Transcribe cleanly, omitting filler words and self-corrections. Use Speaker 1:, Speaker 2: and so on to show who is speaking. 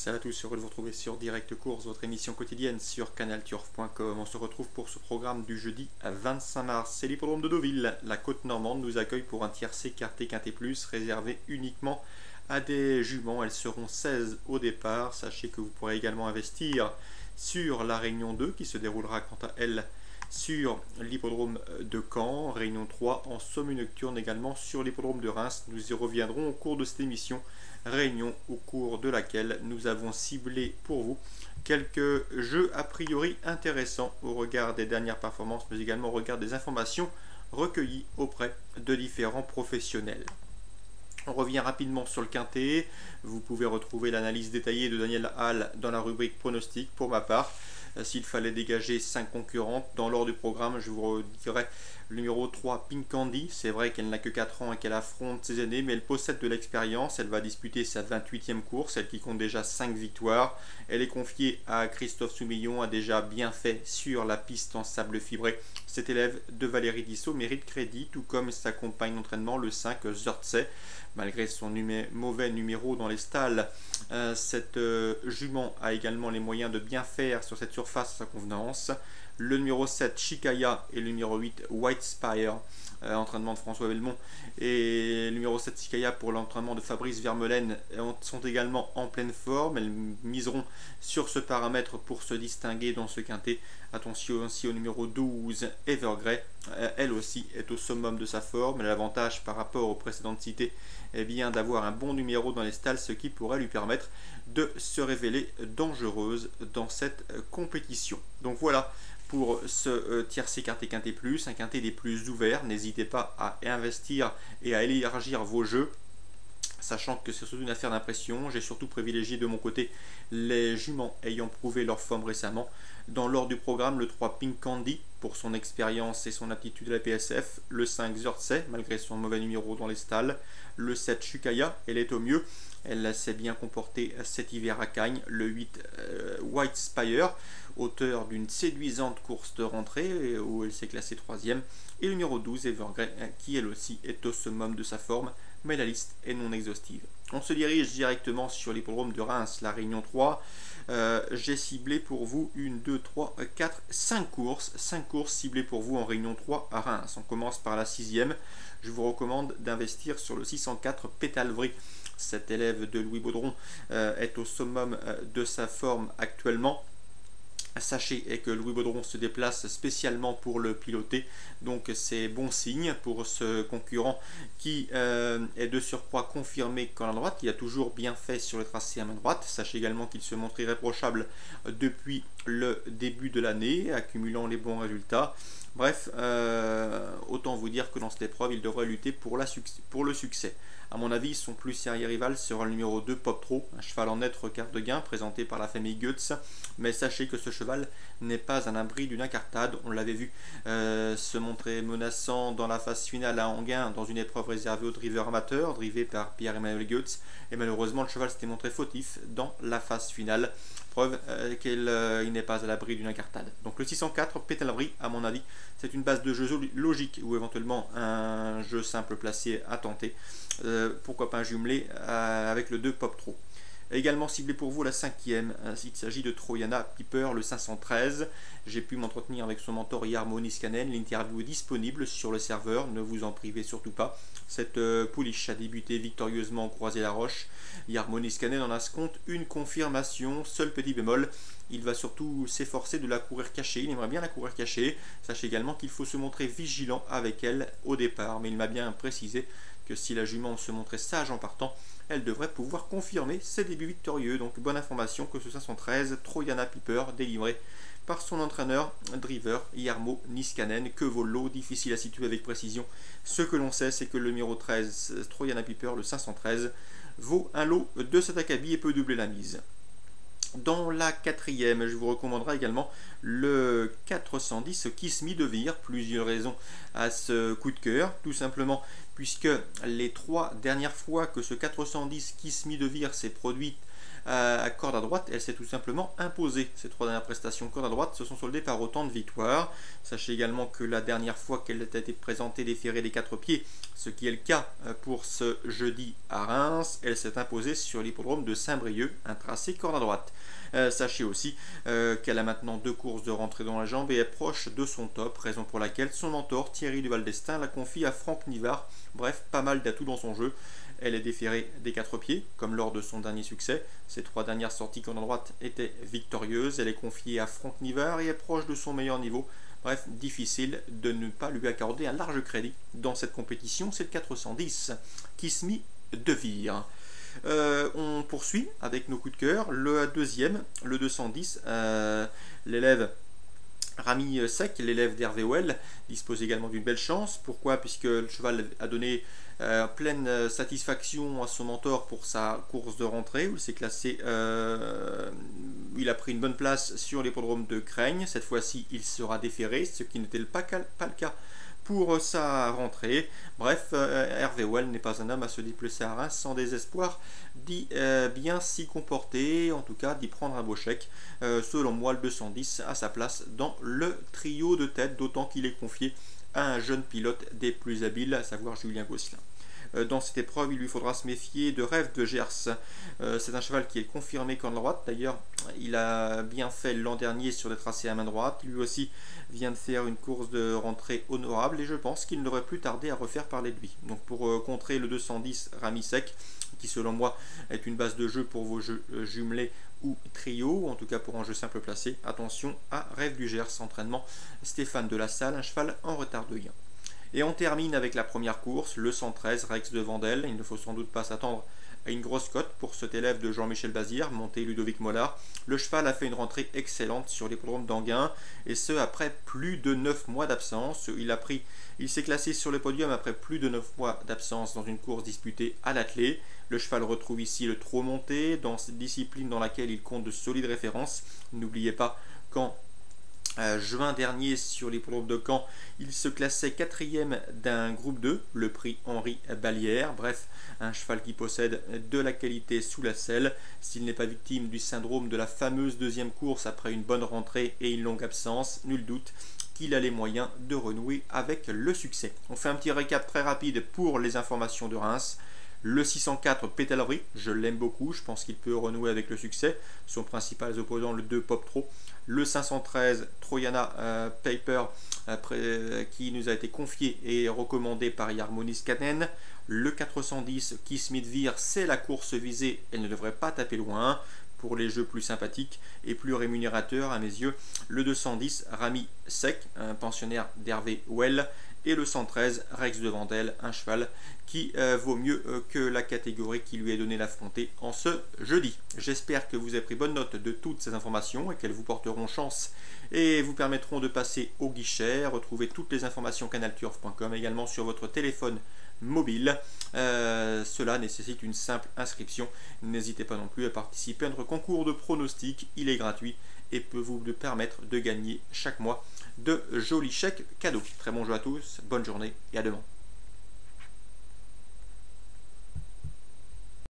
Speaker 1: Salut à tous, heureux de vous retrouver sur Direct Course, votre émission quotidienne sur canalturf.com. On se retrouve pour ce programme du jeudi à 25 mars. C'est l'hippodrome de Deauville. La côte normande nous accueille pour un tiercé quarté quinté plus réservé uniquement à des juments. Elles seront 16 au départ. Sachez que vous pourrez également investir sur la Réunion 2 qui se déroulera quant à elle sur l'hippodrome de Caen, Réunion 3 en semi-nocturne également sur l'hippodrome de Reims. Nous y reviendrons au cours de cette émission. Réunion au cours de laquelle nous avons ciblé pour vous quelques jeux a priori intéressants au regard des dernières performances, mais également au regard des informations recueillies auprès de différents professionnels. On revient rapidement sur le quintet. Vous pouvez retrouver l'analyse détaillée de Daniel Hall dans la rubrique pronostic. Pour ma part, s'il fallait dégager 5 concurrentes dans l'ordre du programme, je vous dirais le numéro 3, Pink Candy. C'est vrai qu'elle n'a que 4 ans et qu'elle affronte ses aînés, mais elle possède de l'expérience. Elle va disputer sa 28e course, elle qui compte déjà 5 victoires. Elle est confiée à Christophe Soumillon, a déjà bien fait sur la piste en sable fibré. Cet élève de Valérie Dissot mérite crédit, tout comme sa compagne d'entraînement, le 5, Zurtsey. Malgré son mauvais numéro dans les stalles, cette jument a également les moyens de bien faire sur cette surface à sa convenance. Le numéro 7, Chicaya, et le numéro 8, White Spire, entraînement de François Belmont, et le numéro 7, Chicaya, pour l'entraînement de Fabrice Vermeulen, sont également en pleine forme. Elles miseront sur ce paramètre pour se distinguer dans ce quintet. Attention aussi au numéro 12, Evergrey. Elle aussi est au summum de sa forme. Elle a l'avantage par rapport aux précédentes citées d'avoir un bon numéro dans les stalles, ce qui pourrait lui permettre de se révéler dangereuse dans cette compétition. Donc voilà pour ce tiercé quarté quinté plus, un quinté des plus ouverts. N'hésitez pas à investir et à élargir vos jeux, sachant que c'est surtout une affaire d'impression. J'ai surtout privilégié de mon côté les juments ayant prouvé leur forme récemment. Dans l'ordre du programme, le 3 Pink Candy pour son expérience et son aptitude à la PSF, le 5 Zurtsey malgré son mauvais numéro dans les stalles, le 7 Chicaya, elle est au mieux, elle s'est bien comportée cet hiver à Cagnes, le 8 White Spire, auteur d'une séduisante course de rentrée où elle s'est classée 3e, et le numéro 12 Evergrey qui elle aussi est au summum de sa forme, mais la liste est non exhaustive. On se dirige directement sur l'hippodrome de Reims, la Réunion 3. J'ai ciblé pour vous 1, 2, 3, 4, 5 courses. 5 courses ciblées pour vous en Réunion 3 à Reims. On commence par la 6e. Je vous recommande d'investir sur le 604 Pétalvry. Cet élève de Louis Baudron est au summum de sa forme actuellement. Sachez que Louis Baudron se déplace spécialement pour le piloter, donc c'est bon signe pour ce concurrent qui est de surcroît confirmé qu'en la droite, il a toujours bien fait sur le tracé à main droite. Sachez également qu'il se montre irréprochable depuis le début de l'année, accumulant les bons résultats. Bref, autant vous dire que dans cette épreuve, il devrait lutter pour le succès. A mon avis, son plus sérieux rival sera le numéro 2, Poptro, un cheval en net regard de gain présenté par la famille Goetz. Mais sachez que ce cheval n'est pas un abri d'une incartade. On l'avait vu se montrer menaçant dans la phase finale à Anguin dans une épreuve réservée aux drivers amateurs, drivé par Pierre-Emmanuel Goetz. Et malheureusement, le cheval s'était montré fautif dans la phase finale. Preuve qu'il n'est pas à l'abri d'une incartade. Donc le 604 Pétalvry, à mon avis, c'est une base de jeu logique ou éventuellement un jeu simple placé à tenter. Pourquoi pas un jumelé avec le 2 Poptro. Également ciblé pour vous la 5e, il s'agit de Troyana Piper, le 513. J'ai pu m'entretenir avec son mentor Jarmo Niskanen, l'interview est disponible sur le serveur, ne vous en privez surtout pas. Cette pouliche a débuté victorieusement en Croisé-la-Roche. Jarmo Niskanen en a ce compte une confirmation, seul petit bémol, il va surtout s'efforcer de la courir cachée, il aimerait bien la courir cachée. Sachez également qu'il faut se montrer vigilant avec elle au départ, mais il m'a bien précisé que si la jument se montrait sage en partant, elle devrait pouvoir confirmer ses débuts victorieux. Donc bonne information que ce 513 Troyana Piper délivré par son entraîneur driver Jarmo Niskanen. Que vaut l'eau, difficile à situer avec précision. Ce que l'on sait, c'est que le numéro 13 Troyana Piper, le 513, vaut un lot de cet acabit et peut doubler la mise. Dans la 4e, je vous recommanderai également le 410 Kiss Me de Vire. Plusieurs raisons à ce coup de cœur, tout simplement puisque les 3 dernières fois que ce 410 Kiss Me de Vire s'est produit À corde à droite, elle s'est tout simplement imposée. Ces 3 dernières prestations corde à droite se sont soldées par autant de victoires. Sachez également que la dernière fois qu'elle a été présentée déférée des 4 pieds, ce qui est le cas pour ce jeudi à Reims, elle s'est imposée sur l'hippodrome de Saint-Brieuc, un tracé corde à droite. Sachez aussi qu'elle a maintenant 2 courses de rentrée dans la jambe et est proche de son top, raison pour laquelle son mentor Thierry Duval d'Estaing la confie à Franck Nivard. Bref, pas mal d'atouts dans son jeu. Elle est déférée des 4 pieds, comme lors de son dernier succès. Ses 3 dernières sorties corde à droite étaient victorieuses. Elle est confiée à Franck Nivard et est proche de son meilleur niveau. Bref, difficile de ne pas lui accorder un large crédit dans cette compétition. C'est le 410 Kiss Me de Vire. On poursuit avec nos coups de cœur. Le deuxième, le 210, l'élève Rami Sec, l'élève d'Hervé Well, dispose également d'une belle chance. Pourquoi? Puisque le cheval a donné pleine satisfaction à son mentor pour sa course de rentrée, où il s'est classé, il a pris une bonne place sur l'hippodrome de Craigne. Cette fois-ci, il sera déféré, ce qui n'était pas le cas pour sa rentrée. Bref, Hervé Well n'est pas un homme à se déplacer à Reims sans désespoir d'y bien s'y comporter, en tout cas d'y prendre un beau chèque. Selon moi, le 210 a sa place dans le trio de tête, d'autant qu'il est confié à un jeune pilote des plus habiles, à savoir Julien Gosselin. Dans cette épreuve, il lui faudra se méfier de Rêve de Gers. C'est un cheval qui est confirmé corde droite. D'ailleurs, il a bien fait l'an dernier sur des tracés à main droite. Lui aussi vient de faire une course de rentrée honorable et je pense qu'il ne devrait plus tarder à refaire parler de lui. Donc pour contrer le 210 Rami Sec, qui selon moi est une base de jeu pour vos jeux jumelés ou trio, en tout cas pour un jeu simple placé, attention à Rêve du Gers, entraînement Stéphane de la Salle, un cheval en retard de gain. Et on termine avec la première course, le 113 Rex de Vandel. Il ne faut sans doute pas s'attendre à une grosse cote pour cet élève de Jean-Michel Bazir, monté Ludovic Mollard. Le cheval a fait une rentrée excellente sur l'hippodrome d'Anguin, et ce après plus de 9 mois d'absence. Il s'est classé sur le podium après plus de 9 mois d'absence dans une course disputée à l'attelé. Le cheval retrouve ici le trot monté, dans cette discipline dans laquelle il compte de solides références. N'oubliez pas qu'en juin dernier sur l'hippodrome de Caen, il se classait 4e d'un groupe 2, le prix Henri Ballière. Bref, un cheval qui possède de la qualité sous la selle. S'il n'est pas victime du syndrome de la fameuse deuxième course après une bonne rentrée et une longue absence, nul doute qu'il a les moyens de renouer avec le succès. On fait un petit récap très rapide pour les informations de Reims. Le 604 Pétalry, je l'aime beaucoup, je pense qu'il peut renouer avec le succès. Son principal opposant, le 2 Pop Tro. Le 513 Troyana Paper, qui nous a été confié et recommandé par Yarmonis Canen. Le 410 Kiss Me de Vire, c'est la course visée, elle ne devrait pas taper loin. Pour les jeux plus sympathiques et plus rémunérateurs à mes yeux, le 210 Rami Sec, un pensionnaire d'Hervé Well, et le 113 Rex de Vandel, un cheval qui vaut mieux que la catégorie qui lui est donnée l'affronter en ce jeudi. J'espère que vous avez pris bonne note de toutes ces informations et qu'elles vous porteront chance et vous permettront de passer au guichet, retrouver toutes les informations canalturf.com également sur votre téléphone mobile. Cela nécessite une simple inscription. N'hésitez pas non plus à participer à notre concours de pronostics, il est gratuit et peut vous permettre de gagner chaque mois de jolis chèques cadeaux. Très bon jeu à tous, bonne journée et à demain.